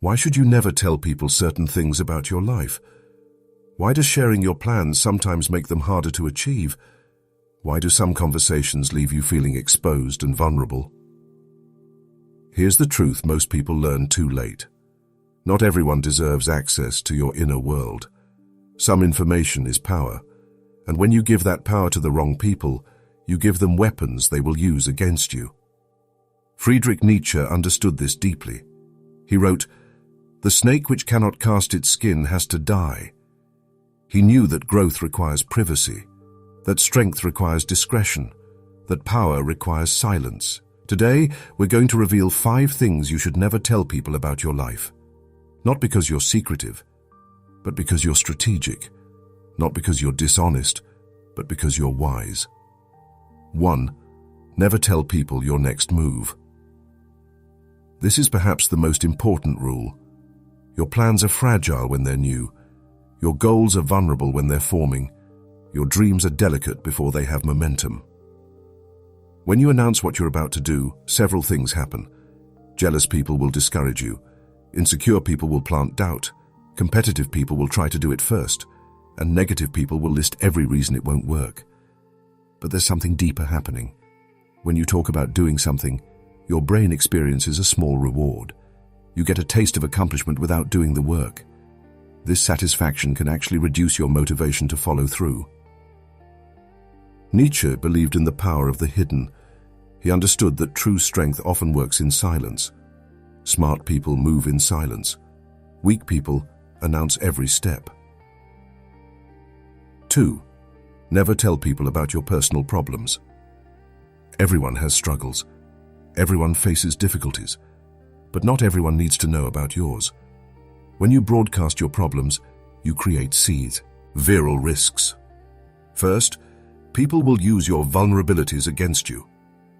Why should you never tell people certain things about your life? Why does sharing your plans sometimes make them harder to achieve? Why do some conversations leave you feeling exposed and vulnerable? Here's the truth most people learn too late. Not everyone deserves access to your inner world. Some information is power, and when you give that power to the wrong people, you give them weapons they will use against you. Friedrich Nietzsche understood this deeply. He wrote, "The snake which cannot cast its skin has to die." He knew that growth requires privacy, that strength requires discretion, that power requires silence. Today, we're going to reveal 5 things you should never tell people about your life. Not because you're secretive, but because you're strategic. Not because you're dishonest, but because you're wise. 1. Never tell people your next move. This is perhaps the most important rule. Your plans are fragile when they're new. Your goals are vulnerable when they're forming. Your dreams are delicate before they have momentum. When you announce what you're about to do, several things happen. Jealous people will discourage you. Insecure people will plant doubt. Competitive people will try to do it first. And negative people will list every reason it won't work. But there's something deeper happening. When you talk about doing something, your brain experiences a small reward. You get a taste of accomplishment without doing the work. This satisfaction can actually reduce your motivation to follow through. Nietzsche believed in the power of the hidden. He understood that true strength often works in silence. Smart people move in silence. Weak people announce every step. 2. Never tell people about your personal problems. Everyone has struggles. Everyone faces difficulties. But not everyone needs to know about yours. When you broadcast your problems, you create seeds, viral risks. First, people will use your vulnerabilities against you.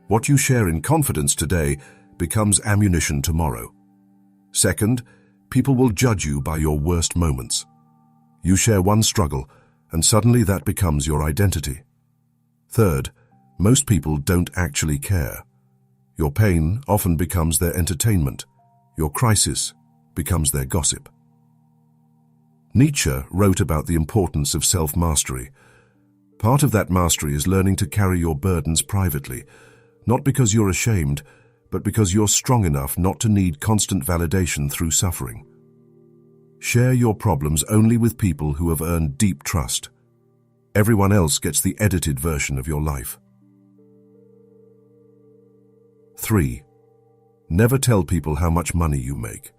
What you share in confidence today becomes ammunition tomorrow. Second, people will judge you by your worst moments. You share one struggle, and suddenly that becomes your identity. Third, most people don't actually care. Your pain often becomes their entertainment. Your crisis becomes their gossip. Nietzsche wrote about the importance of self-mastery. Part of that mastery is learning to carry your burdens privately, not because you're ashamed, but because you're strong enough not to need constant validation through suffering. Share your problems only with people who have earned deep trust. Everyone else gets the edited version of your life. 3. Never tell people how much money you make.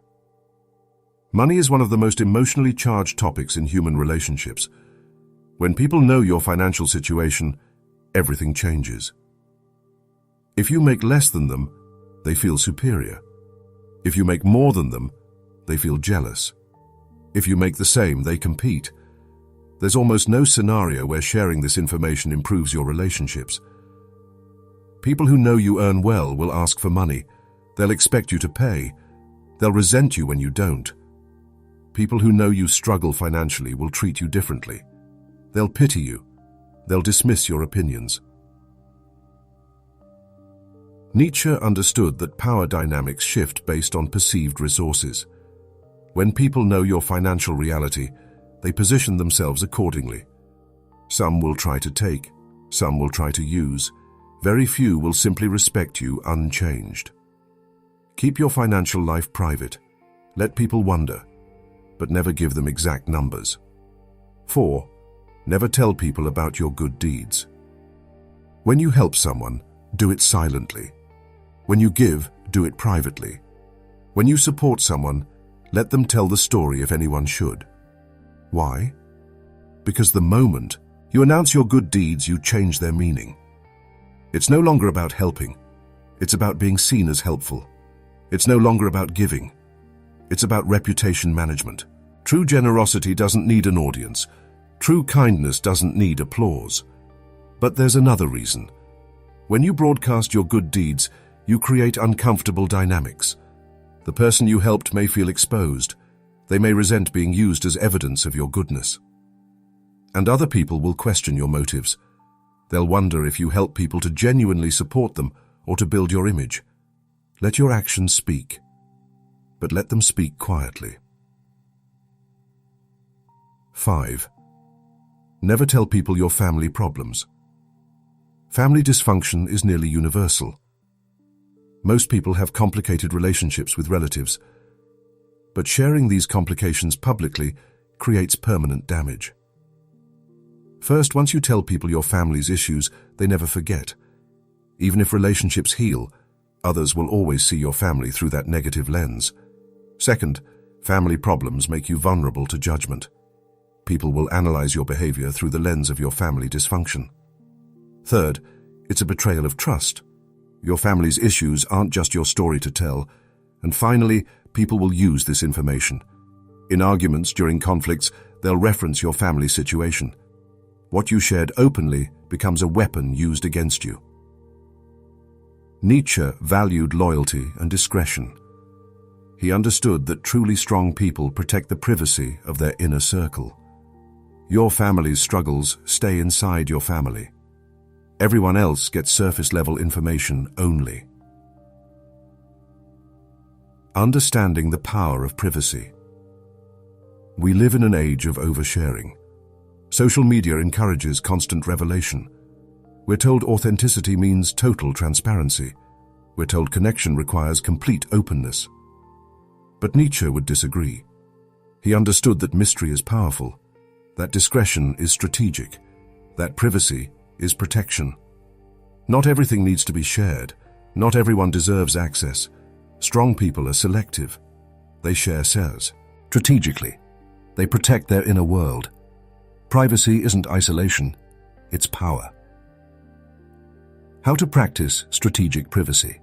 Money is one of the most emotionally charged topics in human relationships. When people know your financial situation, everything changes. If you make less than them, they feel superior. If you make more than them, they feel jealous. If you make the same, they compete. There's almost no scenario where sharing this information improves your relationships. People who know you earn well will ask for money. They'll expect you to pay. They'll resent you when you don't. People who know you struggle financially will treat you differently. They'll pity you. They'll dismiss your opinions. Nietzsche understood that power dynamics shift based on perceived resources. When people know your financial reality, they position themselves accordingly. Some will try to take, some will try to use. Very few will simply respect you unchanged. Keep your financial life private. Let people wonder, but never give them exact numbers. 4. Never tell people about your good deeds. When you help someone, do it silently. When you give, do it privately. When you support someone, let them tell the story if anyone should. Why? Because the moment you announce your good deeds, you change their meaning. It's no longer about helping. It's about being seen as helpful. It's no longer about giving. It's about reputation management. True generosity doesn't need an audience. True kindness doesn't need applause. But there's another reason. When you broadcast your good deeds, you create uncomfortable dynamics. The person you helped may feel exposed. They may resent being used as evidence of your goodness. And other people will question your motives. They'll wonder if you help people to genuinely support them or to build your image. Let your actions speak. but let them speak quietly. 5. Never tell people your family problems. Family dysfunction is nearly universal. Most people have complicated relationships with relatives, but sharing these complications publicly creates permanent damage. First, once you tell people your family's issues, they never forget. Even if relationships heal, others will always see your family through that negative lens. Second, family problems make you vulnerable to judgment. People will analyze your behavior through the lens of your family dysfunction. Third, it's a betrayal of trust. Your family's issues aren't just your story to tell. And finally, people will use this information. In arguments, during conflicts, they'll reference your family situation. What you shared openly becomes a weapon used against you. Nietzsche valued loyalty and discretion. He understood that truly strong people protect the privacy of their inner circle. Your family's struggles stay inside your family. Everyone else gets surface-level information only. Understanding the power of privacy. We live in an age of oversharing. Social media encourages constant revelation. We're told authenticity means total transparency. We're told connection requires complete openness. But Nietzsche would disagree. He understood that mystery is powerful, that discretion is strategic, that privacy is protection. Not everything needs to be shared. Not everyone deserves access. Strong people are selective. They share strategically. They protect their inner world. Privacy isn't isolation, it's power. How to practice strategic privacy.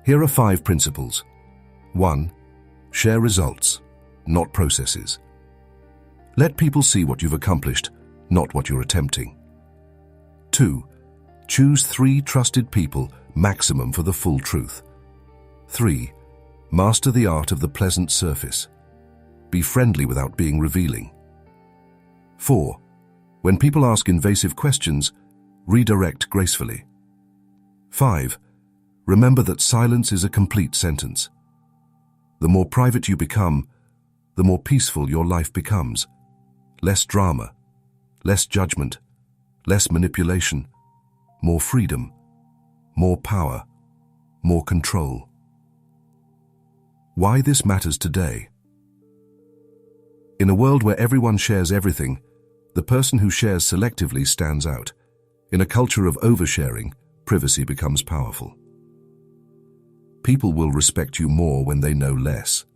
Here are 5 principles. 1. Share results, not processes. Let people see what you've accomplished, not what you're attempting. 2. Choose 3 trusted people, maximum for the full truth. 3. Master the art of the pleasant surface. Be friendly without being revealing. 4. When people ask invasive questions, redirect gracefully. 5. Remember that silence is a complete sentence. The more private you become, the more peaceful your life becomes. Less drama, less judgment, less manipulation, more freedom, more power, more control. Why this matters today? In a world where everyone shares everything, the person who shares selectively stands out. In a culture of oversharing, privacy becomes powerful. People will respect you more when they know less.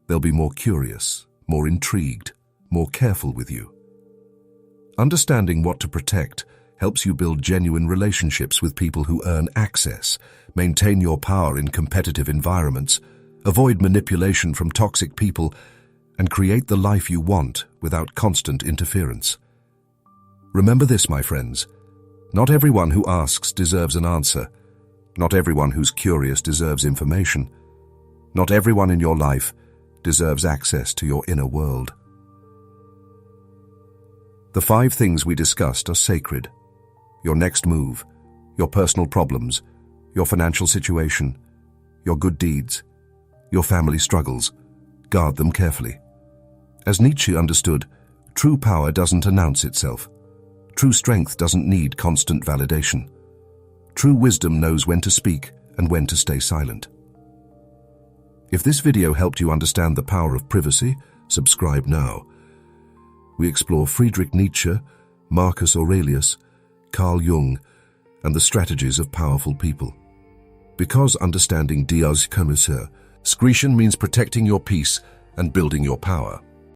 They'll be more curious, more intrigued, more careful with you. Understanding what to protect helps you build genuine relationships with people who earn access, maintain your power in competitive environments, avoid manipulation from toxic people, and create the life you want without constant interference. Remember this, my friends. Not everyone who asks deserves an answer. Not everyone who's curious deserves information. Not everyone in your life deserves access to your inner world. The 5 things we discussed are sacred. Your next move, your personal problems, your financial situation, your good deeds, your family struggles. Guard them carefully. As Nietzsche understood, true power doesn't announce itself. True strength doesn't need constant validation. True wisdom knows when to speak and when to stay silent. If this video helped you understand the power of privacy, subscribe now. We explore Friedrich Nietzsche, Marcus Aurelius, Carl Jung, and the strategies of powerful people. Because understanding discretion means protecting your peace and building your power.